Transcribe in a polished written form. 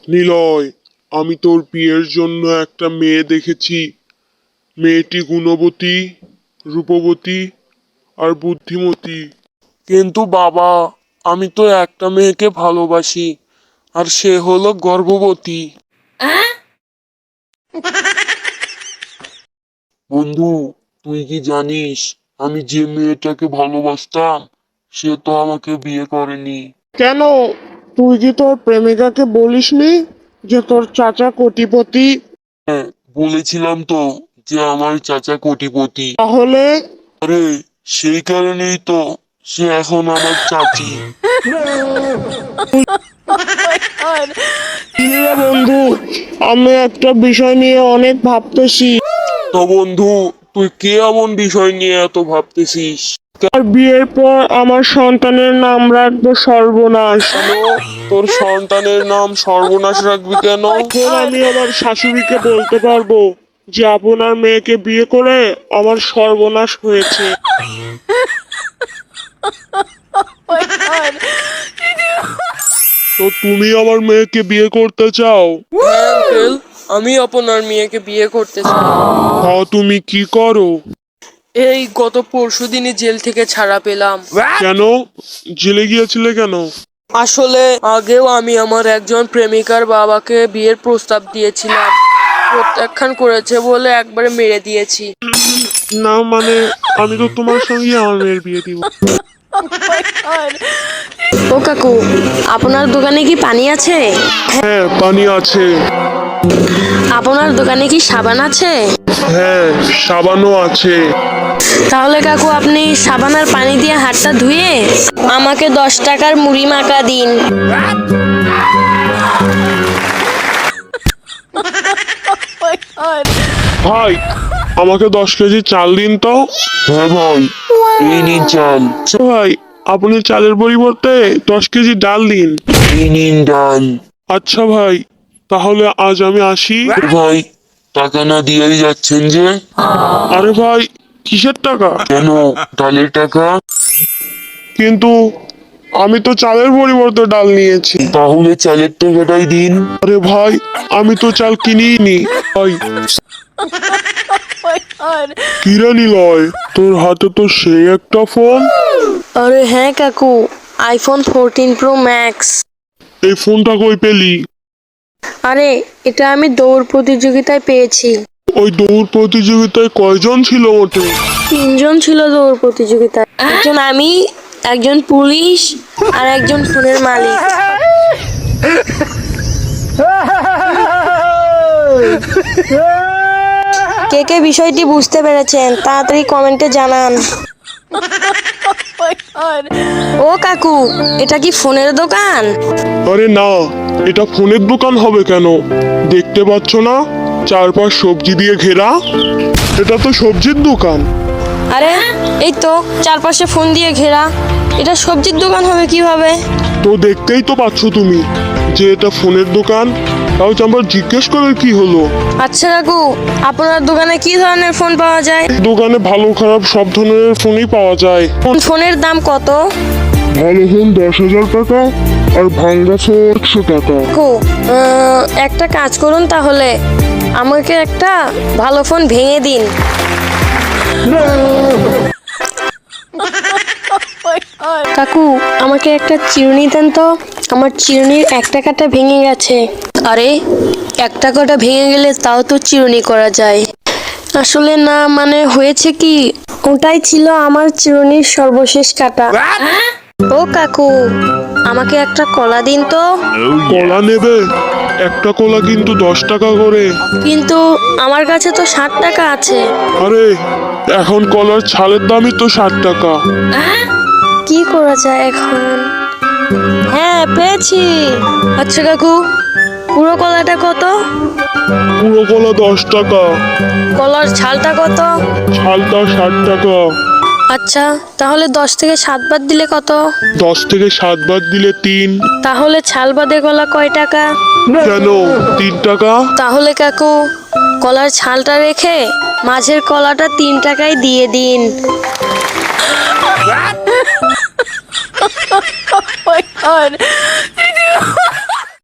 নিলয়, আমি তোর বিয়ের জন্য একটা মেয়ে দেখেছি। মেয়েটি গুণবতী, রূপবতী আর বুদ্ধিমতী। কিন্তু বাবা, আমি তো একটা মেয়েকে ভালোবাসি, আর সে হলো গর্ভবতী। বন্ধু, তুই কি জানিস আমি যে মেয়েটাকে ভালোবাসতাম সে তো আমাকে বিয়ে করেনি। কেন? তুই কি তোর প্রেমিকাকে বলিসনি যে তোর চাচা কোটিপতি? হ্যাঁ, বলেছিলাম তো যে আমার চাচা কোটিপতি। তাহলে? আরে, সেই কারণেই তো সে এখন আমার চাচি। বন্ধু, আমি একটা বিষয় নিয়ে অনেক ভাবতেছি। তো বন্ধু, তুই কি এমন বিষয় নিয়ে এত ভাবতেছিস? আর বিয়ের পর আমার সন্তানের নাম রাখবো সর্বনাশ। তোর সন্তানের নাম সর্বনাশ রাখবি কেন? এখন আমি আমার শাশুড়িকে বলতে পারবো যে আপনার মেয়েকে বিয়ে করে আমার সর্বনাশ হয়েছে। তো তুমি আমার মেয়েকে বিয়ে করতে চাও? হ্যাঁ আঙ্কেল, আমি আপনার মেয়েকে বিয়ে করতে চাই। হ্যাঁ, তুমি কি করো? এই গত পরশুদিনই জেল থেকে ছাড়া পেলাম। কেন? জেলে গিয়েছিলে কেন? আসলে আগেও আমি আমার একজন প্রেমিকার বাবাকে বিয়ের প্রস্তাব দিয়েছিলাম, প্রত্যাখ্যান করেছে বলে একবারে মেরে দিয়েছি। না মানে, আমি তো তোমার সঙ্গে আমার মেয়ের বিয়ে দিব। ও কাকু, আপনার দোকানে কি পানি আছে? হ্যাঁ, পানি আছে। আপনার দোকানে কি সাবান আছে? হ্যাঁ, সাবানও আছে। তাহলে কাকু আপনি সাবান আর পানি দিয়ে হাতটা ধুয়ে আমাকে 10 টাকার মুড়ি মাখা দিন। ভাই, আমাকে 10 কেজি চাল দিন তো। হ্যাঁ ভাই, এই নিন চাল। ভাই, আপনি চালের পরিবর্তে 10 কেজি ডাল দিন। এই নিন ডাল। আচ্ছা ভাই, তাহলে আজ আমি আসি। ভাই, টাকা না দিয়েই যাচ্ছেন যে? আরে ভাই, কিসের টাকা? কেন, ডালের টাকা? কিন্তু আমি তো চালের পরিবর্তে ডাল নিয়েছি। তাহলে চালের টাকাটাই দিন। আরে ভাই, আমি তো চাল কিনিই নি। ভাই, কিরে নিলয়, তোর হাতে তো সেই একটা ফোন। আরে হ্যাঁ কাকু, আইফোন 14 প্রো ম্যাক্স। এই ফোনটা কই পেলি? আরে এটা আমি দৌড় প্রতিযোগিতায় পেয়েছি। ওই দৌড় প্রতিযোগিতায় কয়জন ছিল ওঠে? 3 জন ছিল দৌড় প্রতিযোগিতায়, একজন আমি, একজন পুলিশ আর একজন ফোনের মালিক। কে কে বিষয়টি বুঝতে পেরেছেন তাড়াতাড়ি কমেন্টে জানান। ও কাকু, এটা কি ফোনের দোকান? আরে না, এটা ফোনের দোকান হবে কেন? দেখতে পাচ্ছ না চারপাশ সবজি দিয়ে ঘেরা? এটা তো সবজির দোকান। আরে এই তো চারপাশে ফোন দিয়ে ঘেরা, এটা সবজির দোকান হবে কিভাবে? তো দেখতেই তো পাচ্ছ তুমি যে এটা ফোনের দোকান। তাও আমার জিজ্ঞেস করার কি হলো? আচ্ছা কাকু, আপনার দোকানে কি ধরনের ফোন পাওয়া যায়? দোকানে ভালো খারাপ সব ধরনের ফোনই পাওয়া যায়। ফোনের দাম কত? ভালো ফোন 10,000 টাকা আর ভাঙ্গা ফোন 100 টাকা। কাকু, একটা কাজ করুন তাহলে, আমাকে একটা ভালো ফোন ভেঙে দিন। কাকু, আমাকে একটা চিরুনি দেন তো, আমার চিরুনির 1 টাকাটা ভেঙে গেছে। আরে 1 টাকাটা ভেঙে গেলে তাও তো চিরুনি করা যায়। আসলে না মানে হয়েছে কি, ওটাই ছিল আমার চিরুনির সর্বশেষ কাটা। ও কাকু, আমাকে একটা কলা দিন তো। কলা নেবে? একটা কলা কিন্তু 10 টাকা করে। কিন্তু আমার কাছে তো 60 টাকা আছে। আরে, এখন কলার ছালের দামই তো 60 টাকা। কি করা যায় এখন? হ্যাঁ পেয়েছি। আচ্ছা কাকু, পুরো কলাটা কত? পুরো কলা 10 টাকা, কলার ছালটা কত? ছালটা 60 টাকা। আচ্ছা, তাহলে 10 থেকে 7 বাদ দিলে কত? 10 থেকে 7 বাদ দিলে 3। তাহলে ছাল বাদে কলা কয় টাকা? কেন, 3 টাকা? তাহলে কাকু, কলার ছালটা রেখে মাঝের কলাটা 3 টাকায় দিয়ে দিন। Oh my God!